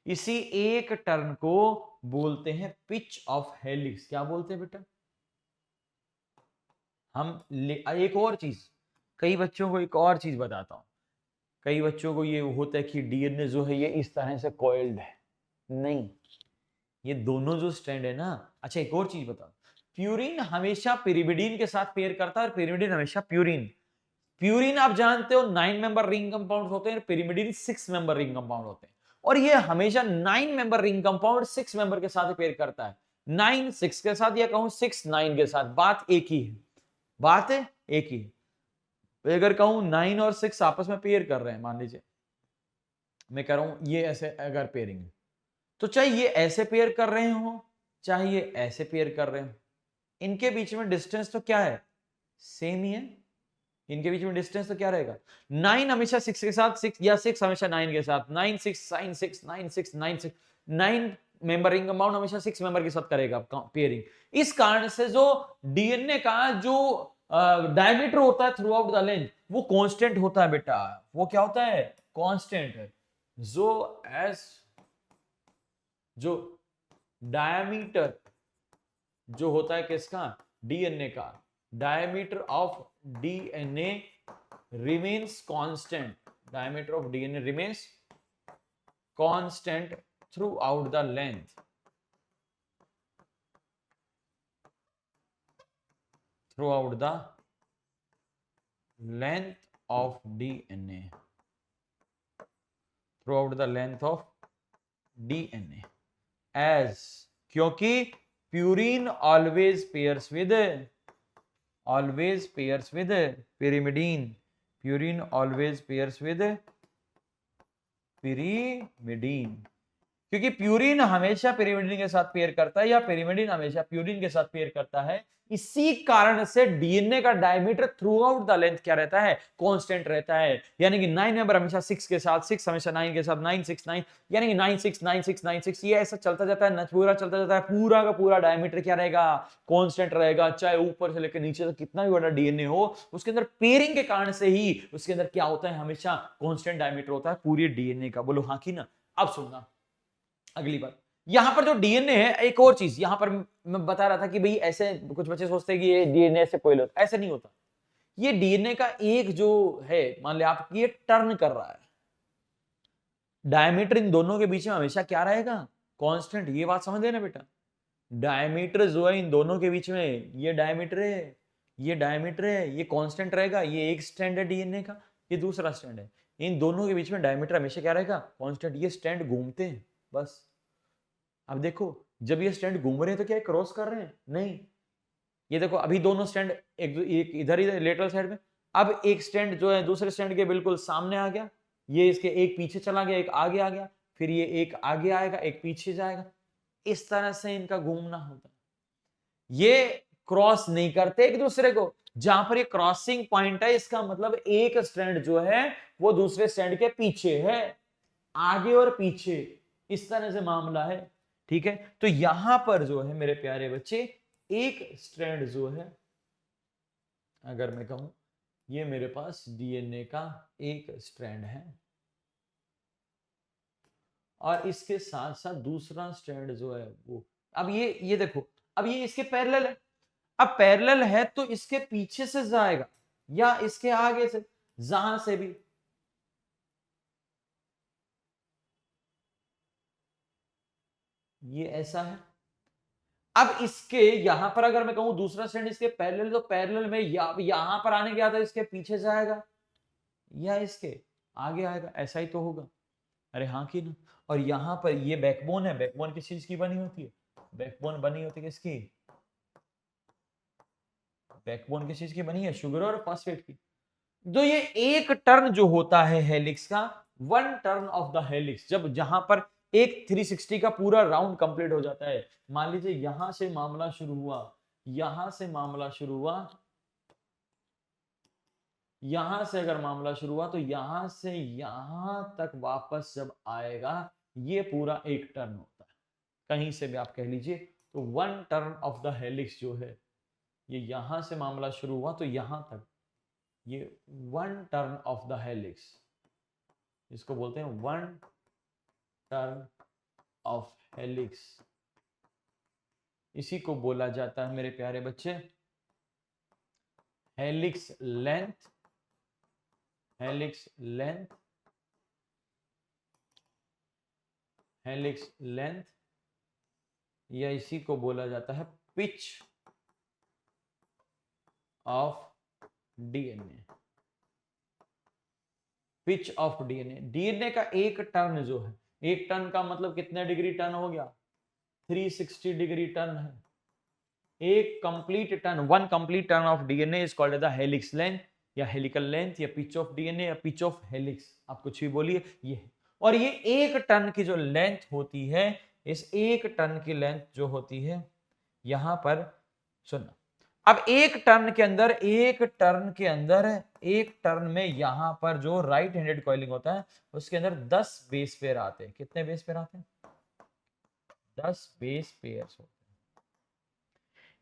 इसी एक टर्न को बोलते हैं पिच ऑफ हेलिक्स. क्या बोलते हैं बेटा? एक और चीज, कई बच्चों को एक और चीज बताता हूं. कई बच्चों को ये होता है कि डीएनए जो है ये इस तरह से कॉइल्ड है. नहीं, ये दोनों जो स्ट्रैंड है ना. अच्छा एक और चीज बताओ, प्यूरिन हमेशा पिरिमिडीन के साथ पेयर करता है, और पिरिमिडीन हमेशा प्यूरिन. प्यूरिन आप जानते हो 9 मेंबर रिंग कंपाउंड होते हैं, पिरिमिडीन 6 मेंबर रिंग कंपाउंड होते हैं, और ये हमेशा 9 मेंबर रिंग कंपाउंड 6 मेंबर के साथ पेयर करता है. 9 6 के साथ, या कहूं 6 9 के साथ. बात एक ही है, बात है एक ही है. अगर कहूं 9 और 6 आपस में पेयर कर रहे हैं, मान लीजिए मैं कह रहा हूं ये ऐसे अगर पेयरिंग है, तो चाहे ये ऐसे पेयर कर रहे हो, चाहे ये ऐसे पेयर कर रहे हो, इनके बीच में डिस्टेंस तो क्या है? सेम ही है. इनके बीच में डिस्टेंस तो क्या रहेगा? 9 हमेशा 6 के साथ, 6 या 6 हमेशा 9 के साथ. 9 6 9 6 9 6 9 6 9 मेंबर रिंग कंपाउंड हमेशा 6 मेंबर के साथ करेगा पेयरिंग. इस कारण से जो डीएनए का जो डायमीटर होता है थ्रू आउट द लेंथ, वो कांस्टेंट होता है बेटा. वो क्या होता है? कांस्टेंट है. जो डायमीटर जो होता है किसका? डीएनए का. Diameter of DNA remains constant. Diameter of DNA remains constant throughout the length. Throughout the length of DNA. Throughout the length of DNA. As क्योंकि purine always pairs with pyrimidine. Purine always pairs with pyrimidine. क्योंकि purine हमेशा pyrimidine के साथ pair करता है या pyrimidine हमेशा purine के साथ पेयर करता है। इसी कारण से डीएनए का diameter through out the length क्या रहता है, कांस्टेंट रहता है। यानी कि 9 मेंबर हमेशा 6 के साथ, 6 हमेशा 9 के साथ, 9 6 9, यानी कि 9 6 9 6 9 6, ये ऐसा चलता जाता है, पूरा चलता जाता है। पूरा का पूरा डायमीटर क्या रहेगा, कांस्टेंट रहेगा। चाहे ऊपर से लेकर नीचे तक कितना भी बड़ा डीएनए हो, उसके अंदर पेयरिंग के कारण से ही उसके अंदर क्या होता है, हमेशा कांस्टेंट डायमीटर होता है पूरे डीएनए का। बोलो हाँ कि ना। अब सुनना अगली बात, यहां पर जो डीएनए है, एक और चीज यहां पर मैं बता रहा था कि भाई ऐसे कुछ बच्चे सोचते हैं कि ये डीएनए से कोई होता, ऐसे नहीं होता। ये डीएनए का एक जो है, मान लिया आप, ये टर्न कर रहा है, डायमीटर इन दोनों के बीच में हमेशा क्या रहेगा, कांस्टेंट। ये बात समझ लेना बेटा, डायमीटर जो है इन दोनों के बीच में, ये डायमीटर है, ये डायमीटर है, ये कांस्टेंट रहेगा। ये एक स्ट्रैंड है डीएनए का, ये दूसरा स्ट्रैंड है, इन दोनों के बीच में डायमीटर हमेशा क्या रहेगा, कांस्टेंट। ये स्ट्रैंड घूमते हैं बस। अब देखो, जब ये स्ट्रैंड घूम रहे हैं तो क्या क्रॉस कर रहे हैं, नहीं। ये देखो अभी दोनों स्टैंड एक इधर ही लेटरल साइड में, अब एक स्टैंड जो है दूसरे स्टैंड के बिल्कुल सामने आ गया, ये इसके एक पीछे चला गया, एक आगे आ गया, फिर ये एक आगे आएगा, एक पीछे जाएगा। इस तरह से इनका घूमना होता है। ये क्रॉस नहीं करते एक दूसरे को। जहां पर ये क्रॉसिंग पॉइंट है, इसका मतलब एक स्टैंड जो है वो दूसरे स्टैंड के पीछे है, आगे और पीछे, इस तरह से मामला है। ठीक है, तो यहां पर जो है मेरे प्यारे बच्चे, एक स्ट्रैंड जो है, अगर मैं कहूं ये मेरे पास डीएनए का एक स्ट्रैंड है, और इसके साथ साथ दूसरा स्ट्रैंड जो है वो, अब ये देखो, अब ये इसके पैरेलल है। अब पैरेलल है तो इसके पीछे से जाएगा या इसके आगे से, जहां से भी। ये ऐसा है। अब इसके यहां पर अगर मैं कहूं दूसरा स्टैंड इसके पैरेलल, तो पैरेलल में यहां पर आने गया था, इसके पीछे जाएगा या इसके आगे आएगा, ऐसा ही तो होगा। अरे हाँ कि ना। और यहां पर ये बैकबोन है, बैकबोन किस चीज की बनी होती है, बैकबोन बनी होती है किसकी, बैकबोन किस चीज की बनी है, शुगर और फॉस्फेट की। तो ये एक टर्न जो होता है हेलिक्स का, one turn off the helix, जब जहां पर एक 360 का पूरा राउंड कंप्लीट हो जाता है। मान लीजिए यहां से मामला शुरू हुआ, यहां से मामला शुरू हुआ, यहां से अगर मामला शुरू हुआ, तो यहां से यहां तक वापस जब आएगा, ये पूरा एक टर्न होता है। कहीं से भी आप कह लीजिए, तो one turn off the helix जो है, ये यहां से मामला शुरू हुआ तो यहां तक, ये one turn off the helix, इसको बोलते हैं वन टर्न ऑफ हेलिक्स। इसी को बोला जाता है मेरे प्यारे बच्चे helix length, helix length, helix length, या इसी को बोला जाता है pitch of DNA, pitch of DNA. DNA का एक टर्न जो है, एक टर्न का मतलब कितने डिग्री टर्न हो गया, 360 डिग्री टर्न है। एक complete turn, one complete turn off DNA is called the helix length, या हेलिकल लेंथ, या पिच ऑफ डीएनए, या पिच ऑफ हेलिक्स, आप कुछ भी बोलिए, ये है। और ये एक टर्न की जो लेंथ होती है, इस एक टर्न की लेंथ जो होती है, यहां पर सुनना, अब एक टर्न के अंदर, एक टर्न के अंदर, एक टर्न में यहां पर जो राइट हैंडेड कॉइलिंग होता है, उसके अंदर 10 बेस पेयर आते हैं। कितने बेस पेयर आते हैं, 10 बेस पेयर्स होते हैं।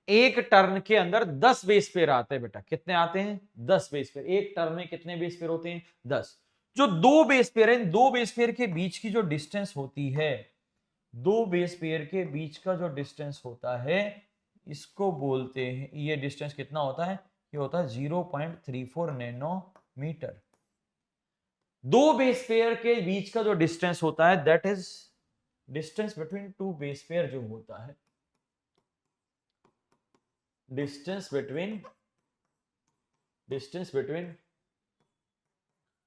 एक टर्न के अंदर 10 बेस पेयर आते हैं बेटा। कितने आते हैं, 10 बेस पेयर। एक टर्न में कितने बेस पेयर होते हैं, 10। जो दो बेस पेयर हैं, दो बेस पेयर के बीच की जो डिस्टेंस होती है, दो बेस पेयर के बीच का जो डिस्टेंस होता है, इसको बोलते हैं, ये डिस्टेंस कितना होता है, ये होता है 0.34 नैनोमीटर। दो बेस पेयर के बीच का जो डिस्टेंस होता है, that is distance between two base pair जो होता है, distance between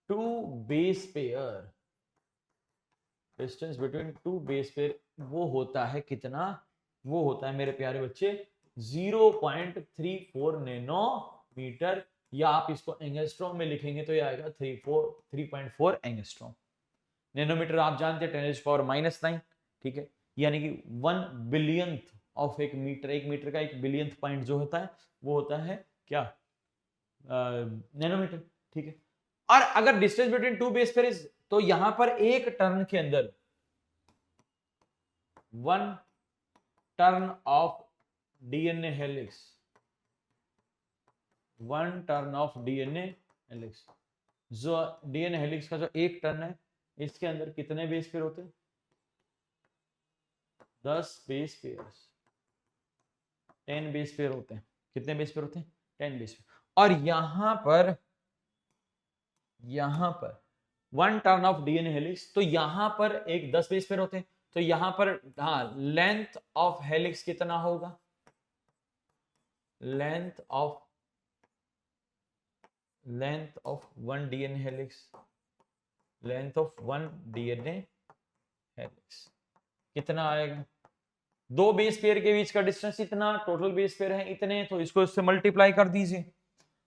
two base pair, distance between two base pair, वो होता है कितना, वो होता है मेरे प्यारे बच्चे 0.34 नैनोमीटर, या आप इसको एंगस्ट्रॉम में लिखेंगे तो ये आएगा 3.4 एंगस्ट्रॉम। नैनोमीटर आप जानते हैं 10⁻⁹, ठीक है, यानी कि 1 बिलियंथ ऑफ एक मीटर का 1 बिलियंथ पॉइंट जो होता है वो होता है क्या, नैनोमीटर। ठीक है, और अगर distance between two base pair is, तो यहां पर एक टर्न के अंदर 1 turn off DNA helix, 1 turn off DNA helix, जो डीएनए हेलिक्स का जो एक टर्न है इसके अंदर कितने बेस पेयर होते हैं, 10 बेस पेयर्स, 10 बेस पेयर होते हैं। कितने बेस पेयर होते हैं, 10 बेस पेयर। और यहां पर 1 टर्न ऑफ डीएनए हेलिक्स, तो यहां पर एक 10 बेस पेयर होते हैं, तो यहां पर हाँ लेंथ ऑफ हेलिक्स कितना होगा, length of 1 DNA helix, length of 1 DNA helix कितना आएगा, 2 बेस पेयर के बीच का डिस्टेंस इतना, टोटल बेस पेयर है इतने, तो इसको इससे मल्टीप्लाई कर दीजिए।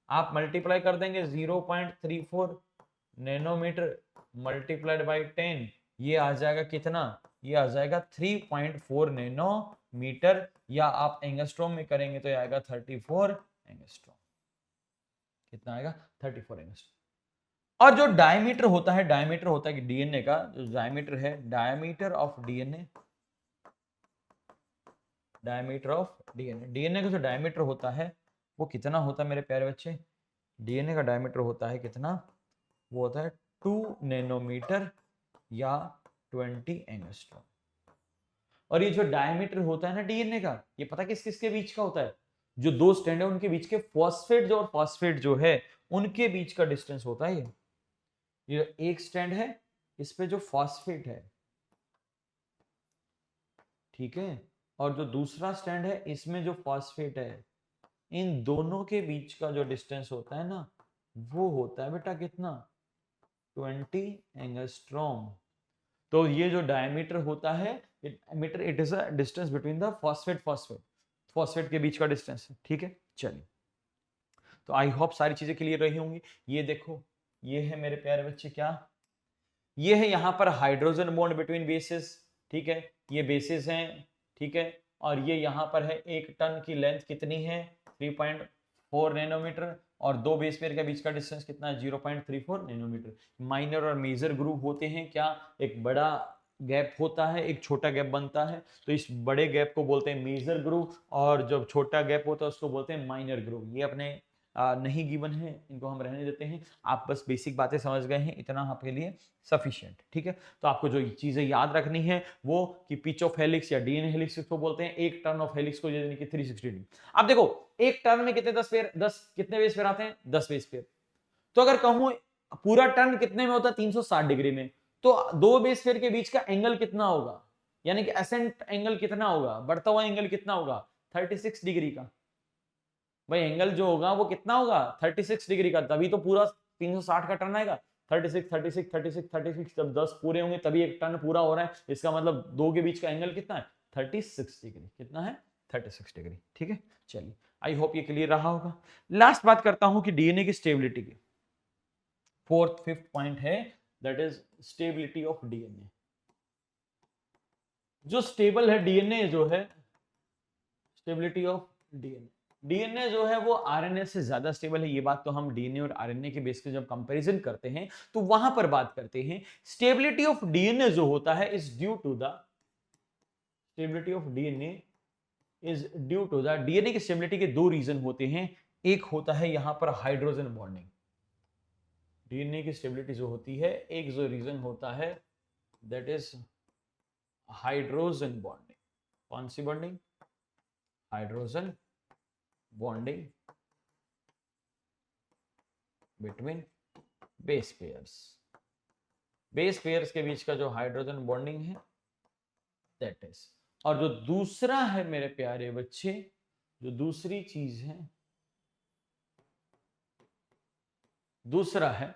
आप मल्टीप्लाई कर देंगे 0.34 नैनोमीटर मल्टीप्लाइड बाय 10, ये आ जाएगा कितना, ये आ जाएगा 3.4 नैनोमीटर, या आप एंगस्ट्रॉम में करेंगे तो ये आएगा 34 एंगस्ट्रॉम। कितना आएगा, 34 एंगस्ट्रॉम। और जो डायमीटर होता है कि डीएनए का जो डायमीटर है, डायमीटर ऑफ डीएनए, डीएनए का जो डायमीटर होता है वो कितना होता है मेरे प्यारे बच्चे, डीएनए का डायमीटर होता है कितना, वो होता है 2 नैनोमीटर या 20 एंगस्ट्रॉम। और ये जो डायमीटर होता है ना डीएनए का, ये पता किस किस के बीच का होता है, जो 2 स्ट्रैंड है उनके बीच के फॉस्फेट जो और फॉस्फेट जो है उनके बीच का डिस्टेंस होता है ये एक स्ट्रैंड है, इस पे जो फॉस्फेट है, ठीक है, और जो दूसरा स्ट्रैंड है इसमें जो फॉस्फेट है, इन दोनों के बीच का जो डिस्टेंस होता है ना वो होता है बेटा कितना, 20 एंगस्ट्रॉम। तो ये जो डायमीटर होता है, metre it is a distance between the phosphate के बीच का डिस्टेंस है। ठीक है, चलिए, तो आई होप सारी चीजें क्लियर रही होंगी। ये देखो, ये है मेरे प्यारे बच्चे क्या, ये है यहाँ पर हाइड्रोजन बॉन्ड बिटवीन बेसिस, ठीक है, ये बेसिस हैं, ठीक है, और ये यहाँ पर है एक टन की लेंथ कितनी है 3.4 नैनोमीटर, और 2 बेस पेयर के बीच का डिस्टेंस कितना है 0.34 नैनोमीटर। माइनर और मेजर ग्रुप होते हैं क्या, एक बड़ा गैप होता है, एक छोटा गैप बनता है, तो इस बड़े गैप को बोलते हैं मेजर ग्रुप, और जब छोटा गैप होता है उसको बोलते हैं माइनर ग्रुप। ये अपने नहीं गिवन है, इनको हम रहने देते हैं, आप बस बेसिक बातें समझ गए हैं, इतना आपके लिए सफिशिएंट। ठीक है, तो आपको जो चीजें याद रखनी है वो कि पिच ऑफ हेलिक्स या डीएनए हेलिक्स इसको बोलते हैं, एक टर्न ऑफ हेलिक्स को यानी कि 360 डिग्री। अब देखो एक टर्न में कितने 10 कितने बेस पेयर आते हैं, 10 बेस पेयर। तो अगर कहूं पूरा टर्न कितने में होता है 360 डिग्री में, तो 2 बेस पेयर के बीच का एंगल कितना होगा, यानी कि एसेंट एंगल कितना होगा, बढ़ता हुआ एंगल कितना होगा 36 डिग्री का। भाई एंगल जो होगा वो कितना होगा 36 डिग्री का, तभी तो पूरा 360 का टर्न आएगा। 36 36 36 36, जब 10 पूरे होंगे तभी एक टर्न पूरा हो रहा है, इसका मतलब 2 के बीच का एंगल कितना है 36 डिग्री। कितना है 36 डिग्री। ठीक है, चलिए, आई होप ये क्लियर रहा होगा। लास्ट बात करता हूं कि डीएनए की स्टेबिलिटी की, 4th 5th पॉइंट है, that is stability of DNA. जो स्टेबल है डीएनए जो है, स्टेबिलिटी ऑफ डीएनए, डीएनए जो है वो आरएनए से ज्यादा स्टेबल है। ये बात तो हम डीएनए और आरएनए के बेस पे जब कंपैरिजन करते हैं तो वहां पर बात करते हैं। स्टेबिलिटी ऑफ डीएनए जो होता है is due to the, stability of DNA is due to the, DNA की स्टेबिलिटी के 2 रीजन होते हैं। एक होता है यहां पर हाइड्रोजन बॉन्डिंग, डीएनए की स्टेबिलिटी जो होती है एक जो रीजन होता है दैट इज हाइड्रोजन बॉन्डिंग। कौन सी bonding, hydrogen bonding between base pairs, base pairs के बीच का जो हाइड्रोजन बॉन्डिंग है दैट इज। और जो दूसरा है मेरे प्यारे बच्चे, जो दूसरी चीज है, दूसरा है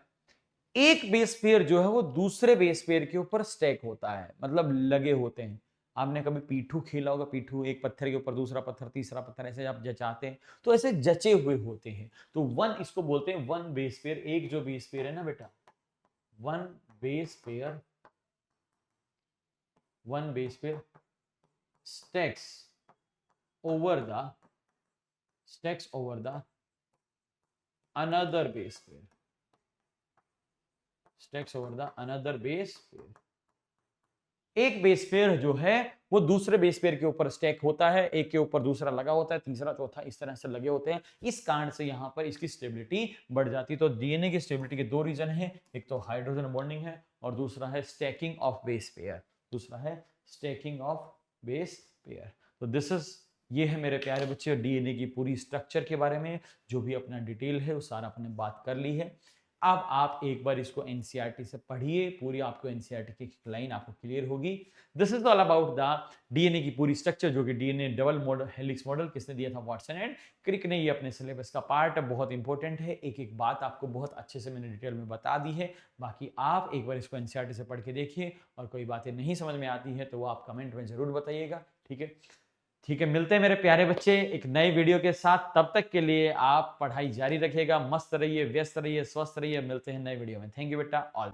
एक बेस पेयर जो है वो दूसरे बेस पेयर के ऊपर स्टैक होता है, मतलब लगे होते हैं। आपने कभी पीठू खेला होगा, पीठू एक पत्थर के ऊपर दूसरा पत्थर तीसरा पत्थर ऐसे आप जचाते हैं, तो ऐसे जचे हुए होते हैं। तो वन इसको बोलते हैं वन बेस पेयर। एक जो बेस पेयर है ना बेटा, one base pair one base pair stacks over the another base pair, stacks over the another base pair। एक बेस पेयर जो है वो दूसरे बेस पेयर के ऊपर स्टैक होता है, एक के ऊपर दूसरा लगा होता है, तीसरा चौथा इस तरह से लगे होते हैं। इस कारण से यहां पर इसकी स्टेबिलिटी बढ़ जाती है। तो डीएनए की स्टेबिलिटी के दो रीजन है, एक तो हाइड्रोजन बॉन्डिंग है और दूसरा है स्टैकिंग ऑफ बेस पेयर, दूसरा है स्टैकिंग ऑफ बेस पेयर। तो दिस इज, ये है मेरे प्यारे बच्चे डीएनए की पूरी स्ट्रक्चर के बारे में, जो भी अपना डिटेल है वो सारा अपने बात कर ली है। अब आप एक बार इसको एनसीईआरटी से पढ़िए, पूरी आपको एनसीईआरटी की लाइन आपको क्लियर होगी। This is all about the DNA की पूरी स्ट्रक्चर, जो कि DNA double model helix model किसने दिया था, वाटसन एंड क्रिक ने। ये अपने सिलेबस का पार्ट है, बहुत इंपॉर्टेंट है। एक एक बात आपको बहुत अच्छे से मैंने डिटेल में बता दी है। बाकी आप एक बार इसको एनसीईआरटी से पढ़ के देखिए, और कोई बातें नहीं समझ में आती है तो वो आप कमेंट में जरूर बताइएगा। ठीक है, ठीक है, मिलते हैं मेरे प्यारे बच्चे एक नए वीडियो के साथ। तब तक के लिए आप पढ़ाई जारी रखिएगा, मस्त रहिए, व्यस्त रहिए, स्वस्थ रहिए। मिलते हैं नए वीडियो में। थैंक यू बेटा, ऑल।